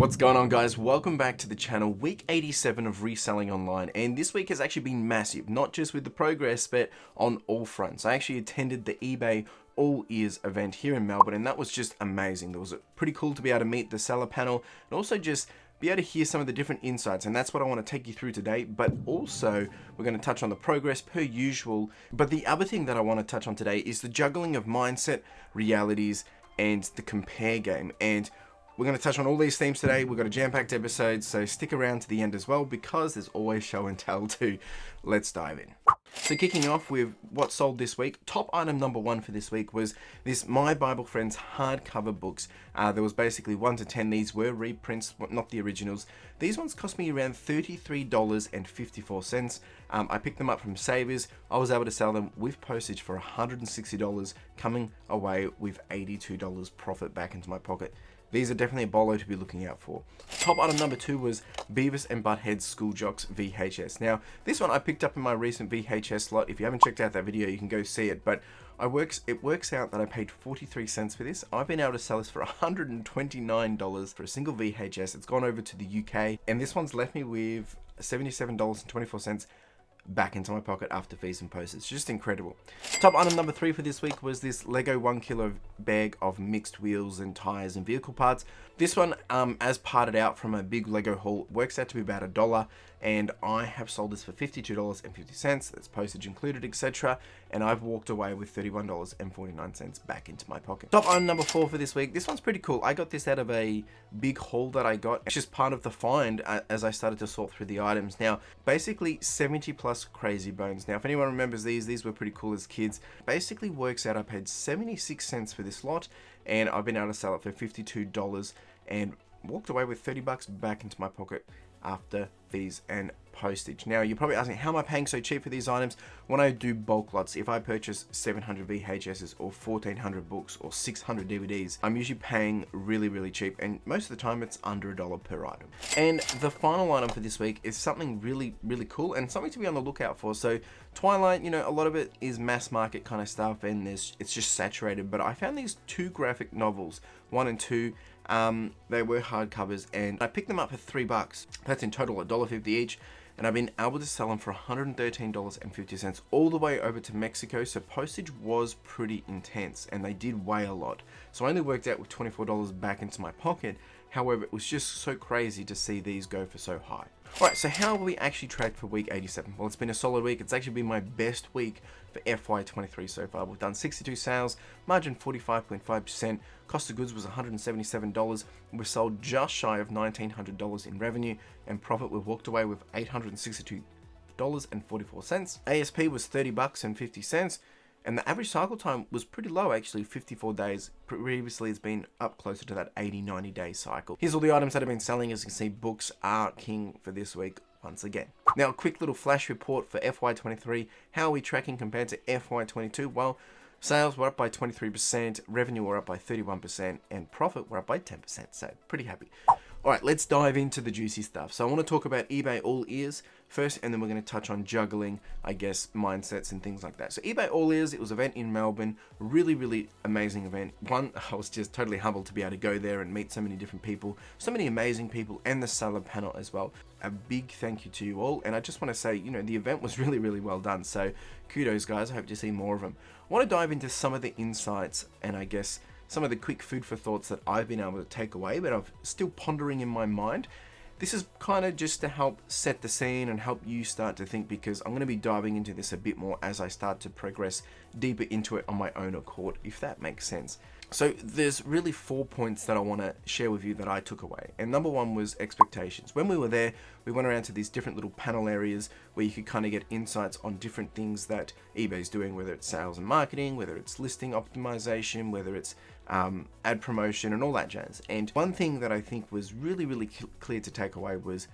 What's going on, guys? Welcome back to the channel. Week 87 of Reselling Online, and this week has actually been massive, not just with the progress, but on all fronts. I actually attended the eBay All Ears event here in Melbourne, and that was just amazing. It was pretty cool to be able to meet the seller panel and also just be able to hear some of the different insights, and that's what I want to take you through today. But also we're going to touch on the progress per usual. But the other thing that I want to touch on today is the juggling of mindset, realities, and the compare game. And we're going to touch on all these themes today. We've got a jam-packed episode, so stick around to the end as well, because there's always show and tell too. Let's dive in. So kicking off with what sold this week, top item number one for this week was this My Bible Friends hardcover books. There was basically 1 to 10. These were reprints, not the originals. These ones cost me around $33.54. I picked them up from Savers. I was able to sell them with postage for $160, coming away with $82 profit back into my pocket. These are definitely a bolo to be looking out for. Top item number two was Beavis and Butthead School Jocks VHS. Now, this one I picked up in my recent VHS slot. If you haven't checked out that video, you can go see it. But it works out that I paid 43 cents for this. I've been able to sell this for $129 for a single VHS. It's gone over to the UK, and this one's left me with $77.24 back into my pocket after fees and postage. It's just incredible. Top item number three for this week was this Lego 1 kilo bag of mixed wheels and tires and vehicle parts. This one, as parted out from a big Lego haul, works out to be about $1, and I have sold this for $52.50. That's postage included, etc. And I've walked away with $31.49 back into my pocket. Top item number four for this week. This one's pretty cool. I got this out of a big haul that I got. It's just part of the find as I started to sort through the items. Now, basically 70 plus crazy bones. Now, if anyone remembers these were pretty cool as kids. Basically works out I paid 76 cents for this lot, and I've been able to sell it for $52 and walked away with $30 back into my pocket after fees and postage. Now, you're probably asking, how am I paying so cheap for these items? When I do bulk lots, if I purchase 700 VHSs or 1400 books or 600 DVDs, I'm usually paying really cheap, and most of the time it's under $1 per item. And the final item for this week is something really cool and something to be on the lookout for. So Twilight, you know, a lot of it is mass market kind of stuff, and it's just saturated, but I found these two graphic novels, 1 and 2. They were hardcovers, and I picked them up for $3. That's in total $1.50 each, and I've been able to sell them for $113.50 all the way over to Mexico. So postage was pretty intense, and they did weigh a lot. So I only worked out with $24 back into my pocket. However, it was just so crazy to see these go for so high. Alright, so how have we actually tracked for week 87? Well, it's been a solid week. It's actually been my best week for FY23 so far. We've done 62 sales, margin 45.5%, cost of goods was $177. We've sold just shy of $1,900 in revenue, and profit we've walked away with $862.44. ASP was $30.50. And the average cycle time was pretty low, actually, 54 days. Previously, it's been up closer to that 80-90 day cycle. Here's all the items that have been selling. As you can see, books are king for this week once again. Now, a quick little flash report for FY23. How are we tracking compared to FY22? Well, sales were up by 23%, revenue were up by 31%, and profit were up by 10%. So, pretty happy. Alright, let's dive into the juicy stuff. So I want to talk about eBay All Ears first, and then we're going to touch on juggling, I guess, mindsets and things like that. So eBay All Ears, it was an event in Melbourne, really amazing event. One, I was just totally humbled to be able to go there and meet so many different people, so many amazing people, and the seller panel as well. A big thank you to you all, and I just want to say, you know, the event was really well done, so kudos guys, I hope to see more of them. I want to dive into some of the insights and I guess some of the quick food for thoughts that I've been able to take away, but I'm still pondering in my mind. This is kind of just to help set the scene and help you start to think, because I'm going to be diving into this a bit more as I start to progress deeper into it on my own accord, if that makes sense. So there's really 4 points that I want to share with you that I took away. And number one was expectations. When we were there, we went around to these different little panel areas where you could kind of get insights on different things that eBay's doing, whether it's sales and marketing, whether it's listing optimization, whether it's ad promotion and all that jazz. And one thing that I think was really clear to take away was,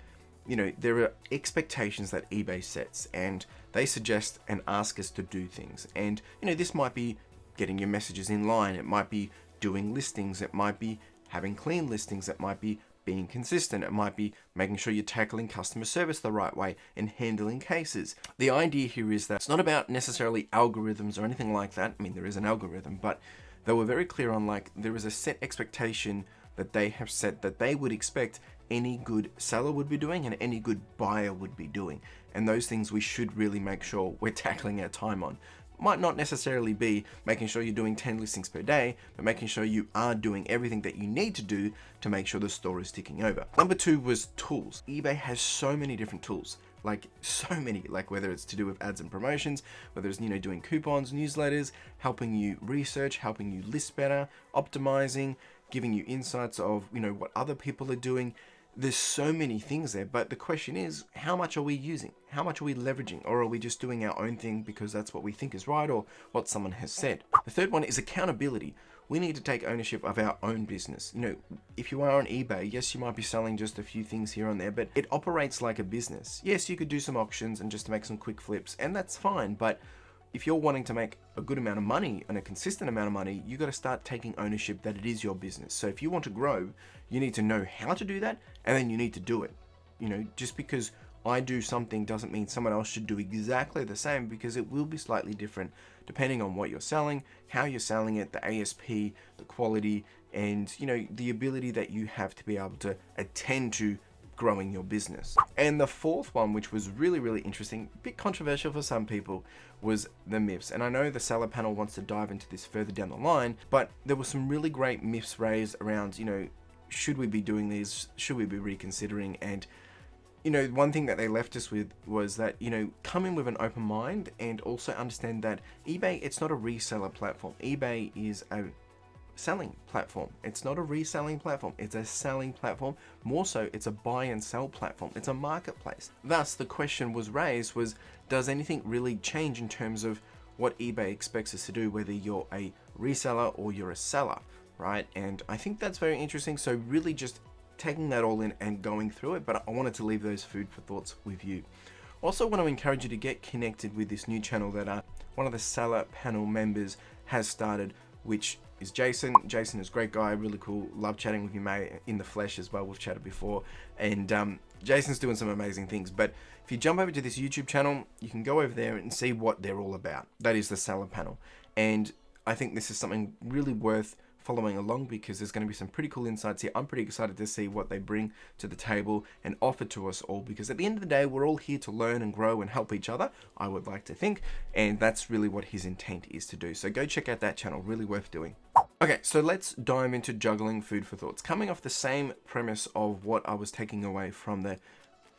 you know, there are expectations that eBay sets, and they suggest and ask us to do things. And, you know, this might be getting your messages in line, it might be doing listings, it might be having clean listings, it might be being consistent, it might be making sure you're tackling customer service the right way and handling cases. The idea here is that it's not about necessarily algorithms or anything like that. I mean, there is an algorithm, but they were very clear on, like, there is a set expectation that they have set that they would expect any good seller would be doing and any good buyer would be doing. And those things we should really make sure we're tackling our time on. Might not necessarily be making sure you're doing 10 listings per day, but making sure you are doing everything that you need to do to make sure the store is ticking over. Number 2 was tools. eBay has so many different tools, like so many, like whether it's to do with ads and promotions, whether it's, doing coupons, newsletters, helping you research, helping you list better, optimizing, giving you insights of, what other people are doing. There's so many things there, but the question is, how much are we using? How much are we leveraging? Or are we just doing our own thing because that's what we think is right or what someone has said? The third one is accountability. We need to take ownership of our own business. If you are on eBay, yes, you might be selling just a few things here and there, but it operates like a business. Yes, you could do some auctions and just to make some quick flips, and that's fine, but if you're wanting to make a good amount of money and a consistent amount of money, you got to start taking ownership that it is your business. So if you want to grow, you need to know how to do that, and then you need to do it. Just because I do something doesn't mean someone else should do exactly the same, because it will be slightly different depending on what you're selling, how you're selling it, the ASP, the quality, and the ability that you have to be able to attend to growing your business. And the fourth one, which was really, really interesting, a bit controversial for some people, was the myths. And I know the seller panel wants to dive into this further down the line, but there were some really great myths raised around, should we be doing these? Should we be reconsidering? And one thing that they left us with was that, come in with an open mind and also understand that eBay, it's not a reseller platform. eBay is a selling platform. It's not a reselling platform. It's a selling platform. More so, it's a buy and sell platform. It's a marketplace. Thus, the question was raised was, does anything really change in terms of what eBay expects us to do, whether you're a reseller or you're a seller, right? And I think that's very interesting. So really just taking that all in and going through it, but I wanted to leave those food for thoughts with you. Also want to encourage you to get connected with this new channel that one of the seller panel members has started, which is Jason. Jason is a great guy, really cool. Love chatting with you, mate, in the flesh as well. We've chatted before. And Jason's doing some amazing things. But if you jump over to this YouTube channel, you can go over there and see what they're all about. That is the seller panel. And I think this is something really worth following along, because there's going to be some pretty cool insights here. I'm pretty excited to see what they bring to the table and offer to us all, because at the end of the day, we're all here to learn and grow and help each other, I would like to think, and that's really what his intent is to do. So go check out that channel, really worth doing. Okay, so let's dive into juggling food for thoughts, coming off the same premise of what I was taking away from the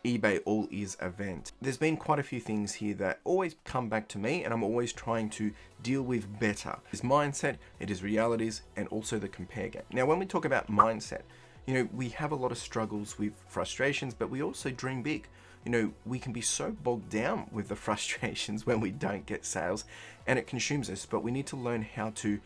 eBay All Ears event. There's been quite a few things here that always come back to me, and I'm always trying to deal with better. It's mindset, it is realities, and also the compare game. Now, when we talk about mindset, we have a lot of struggles with frustrations, but we also dream big. We can be so bogged down with the frustrations when we don't get sales, and it consumes us, but we need to learn how to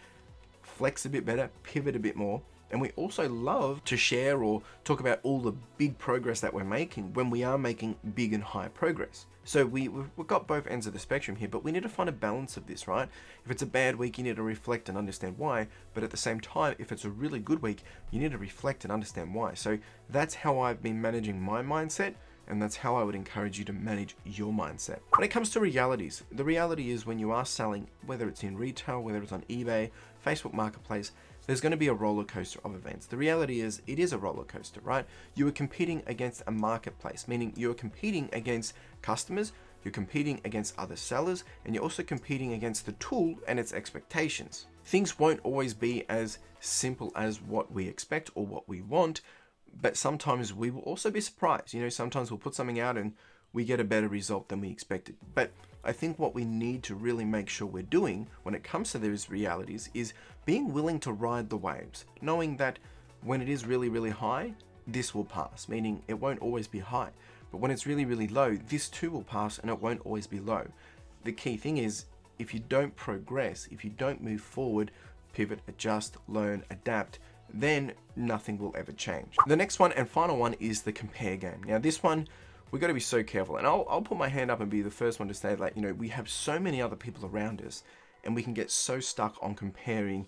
flex a bit better, pivot a bit more. And we also love to share or talk about all the big progress that we're making when we are making big and high progress. So we've got both ends of the spectrum here, but we need to find a balance of this, right? If it's a bad week, you need to reflect and understand why. But at the same time, if it's a really good week, you need to reflect and understand why. So that's how I've been managing my mindset, and that's how I would encourage you to manage your mindset. When it comes to realities, the reality is when you are selling, whether it's in retail, whether it's on eBay, Facebook Marketplace, there's going to be a roller coaster of events. The reality is it is a roller coaster, right? You are competing against a marketplace, meaning you're competing against customers, you're competing against other sellers, and you're also competing against the tool and its expectations. Things won't always be as simple as what we expect or what we want, but sometimes we will also be surprised. Sometimes we'll put something out and we get a better result than we expected. But I think what we need to really make sure we're doing when it comes to those realities is being willing to ride the waves, knowing that when it is really, really high, this will pass, meaning it won't always be high. But when it's really, really low, this too will pass and it won't always be low. The key thing is, if you don't progress, if you don't move forward, pivot, adjust, learn, adapt, then nothing will ever change. The next one and final one is the compare game. Now this one, we got to be so careful, and I'll put my hand up and be the first one to say, like, we have so many other people around us, and we can get so stuck on comparing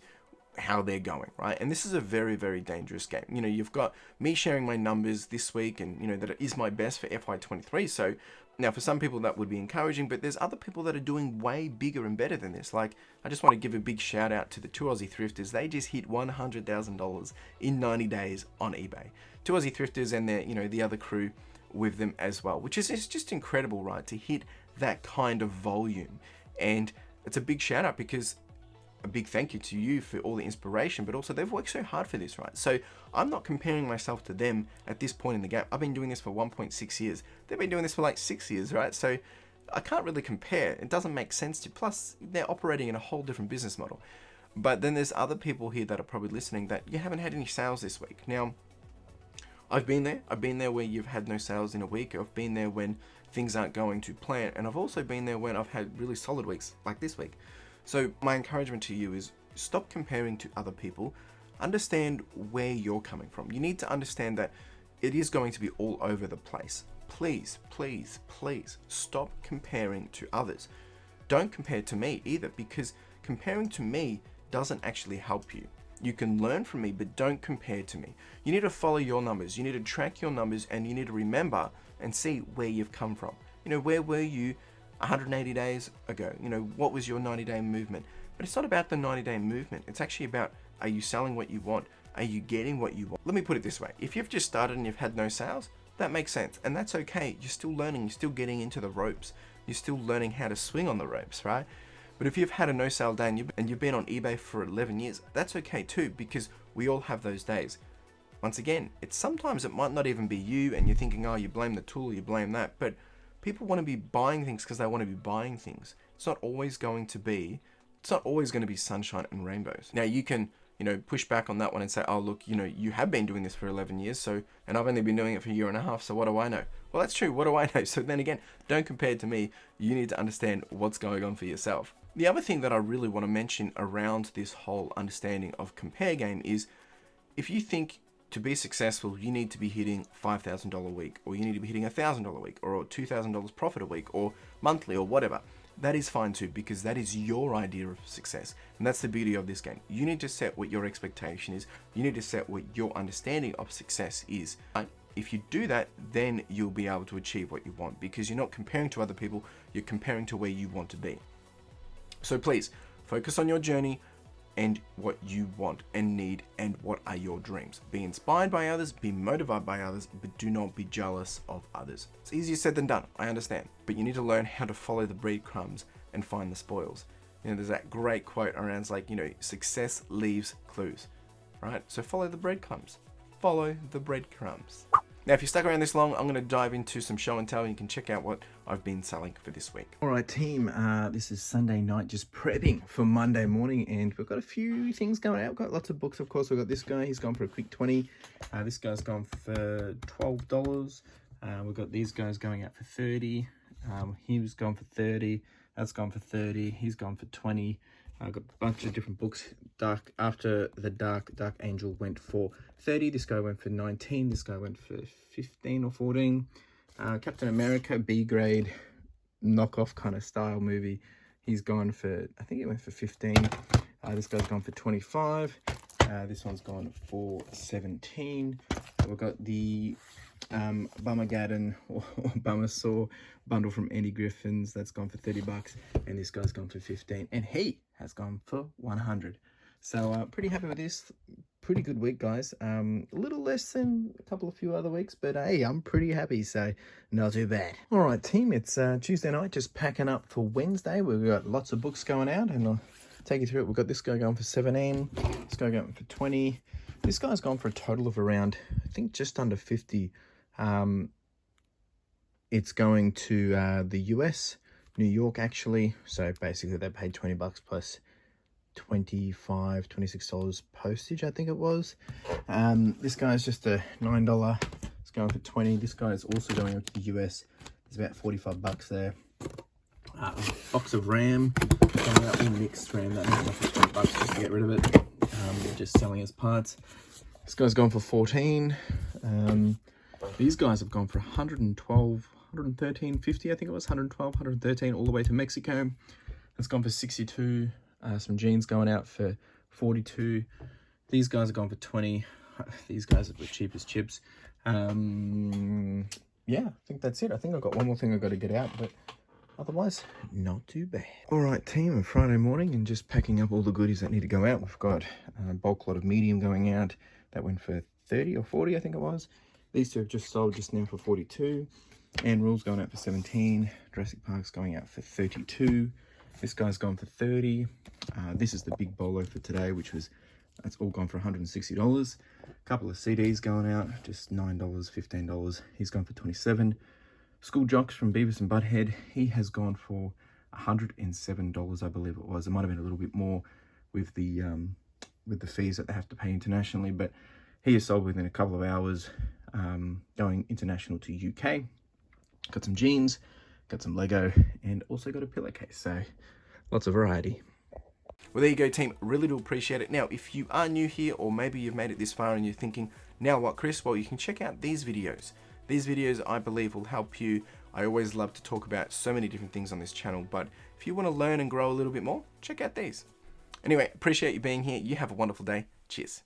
how they're going, right? And this is a very, very dangerous game. You know, you've got me sharing my numbers this week, and you know that it is my best for FY23. So now for some people that would be encouraging, but there's other people that are doing way bigger and better than this. Like, I just want to give a big shout out to the two Aussie thrifters. They just hit $100,000 in 90 days on eBay. Two Aussie thrifters and their, you know, the other crew with them as well, which is just incredible, right? To hit that kind of volume. And it's a big shout out, because a big thank you to you for all the inspiration, but also they've worked so hard for this, right? So I'm not comparing myself to them at this point in the game. I've been doing this for 1.6 years. They've been doing this for like 6 years, right? So I can't really compare. It doesn't make sense to. Plus, they're operating in a whole different business model. But then there's other people here that are probably listening that you haven't had any sales this week. Now, I've been there. I've been there where you've had no sales in a week. I've been there when things aren't going to plan. And I've also been there when I've had really solid weeks like this week. So my encouragement to you is stop comparing to other people. Understand where you're coming from. You need to understand that it is going to be all over the place. Please, please, please stop comparing to others. Don't compare to me either, because comparing to me doesn't actually help you. You can learn from me, but don't compare to me. You need to follow your numbers. You need to track your numbers, and you need to remember and see where you've come from. You know, where were you 180 days ago? You know, what was your 90-day movement? But it's not about the 90-day movement. It's actually about, are you selling what you want? Are you getting what you want? Let me put it this way. If you've just started and you've had no sales, that makes sense. And that's okay. You're still learning. You're still getting into the ropes. You're still learning how to swing on the ropes, right? But if you've had a no sale day and you've been on eBay for 11 years, that's okay too, because we all have those days. Once again, sometimes it might not even be you, and you're thinking, oh, you blame the tool, you blame that. But people want to be buying things because they want to be buying things. It's not always going to be sunshine and rainbows. Now you can, you know, push back on that one and say, oh, look, you know, you have been doing this for 11 years, and I've only been doing it for a year and a half, so what do I know? Well, that's true. What do I know? So then again, don't compare to me. You need to understand what's going on for yourself. The other thing that I really want to mention around this whole understanding of compare game is, if you think to be successful, you need to be hitting $5,000 a week, or you need to be hitting $1,000 a week, or $2,000 profit a week, or monthly, or whatever. That is fine too, because that is your idea of success. And that's the beauty of this game. You need to set what your expectation is. You need to set what your understanding of success is. Right? If you do that, then you'll be able to achieve what you want, because you're not comparing to other people, you're comparing to where you want to be. So please, focus on your journey and what you want and need, and what are your dreams. Be inspired by others, be motivated by others, but do not be jealous of others. It's easier said than done, I understand, but you need to learn how to follow the breadcrumbs and find the spoils. You know, there's that great quote around, it's like, you know, success leaves clues, right? So follow the breadcrumbs. Follow the breadcrumbs. Now, if you stuck around this long, I'm going to dive into some show and tell, and you can check out what I've been selling for this week. All right, team, this is Sunday night, just prepping for Monday morning, and we've got a few things going out. We've got lots of books, of course. We've got this guy, he's gone for a quick 20. This guy's gone for $12. We've got these guys going out for 30. He was gone for 30. That's gone for 30. He's gone for 20. I've got a bunch of different books. After the Dark Angel went for 30. This guy went for 19. This guy went for 15 or 14. Captain America, B grade, knockoff kind of style movie. He's gone for, I think it went for 15. This guy's gone for 25. This one's gone for 17. We've got the Bummergaddon or Bummersaw bundle from Andy Griffin's. That's gone for $30, and this guy's gone for 15, and he has gone for 100. So pretty happy with this. Pretty good week, guys. A little less than a few other weeks, but hey, I'm pretty happy, so not too bad. All right, team, it's Tuesday night, just packing up for Wednesday. We've got lots of books going out, and I'll take you through it. We've got this guy going for 17, this guy going for 20. This guy's gone for a total of around, I think, just under 50. It's going to the US, New York, actually. So basically they paid $20 plus $26 postage, I think it was. This guy's just a $9. It's going for 20. This guy is also going to the US. It's about $45 there. Box of RAM, all mixed RAM. That makes for $20 just to get rid of it. Just selling as parts. This guy's gone for 14. These guys have gone for 112, 113.50. I think it was 112, 113, all the way to Mexico. It's gone for 62. Some jeans going out for 42. These guys are gone for 20. These guys are the cheapest chips. Yeah, I think that's it. I think I've got one more thing I've got to get out, but otherwise, not too bad. All right, team, and Friday morning and just packing up all the goodies that need to go out. We've got a bulk lot of medium going out. That went for 30 or 40, I think it was. These two have just sold just now for 42. And Rule's going out for 17. Jurassic Park's going out for 32. This guy's gone for 30. This is the big bolo for today, which was, that's all gone for $160. A couple of CDs going out, just $9, $15. He's gone for 27. School Jocks from Beavis and Butthead, he has gone for $107, I believe it was. It might have been a little bit more with the fees that they have to pay internationally, but he is sold within a couple of hours, going international to UK. Got some jeans, got some Lego, and also got a pillowcase, so lots of variety. Well, there you go, team. Really do appreciate it. Now, if you are new here, or maybe you've made it this far and you're thinking, now what, Chris? Well, you can check out these videos. These videos, I believe, will help you. I always love to talk about so many different things on this channel, but if you want to learn and grow a little bit more, check out these. Anyway, appreciate you being here. You have a wonderful day. Cheers.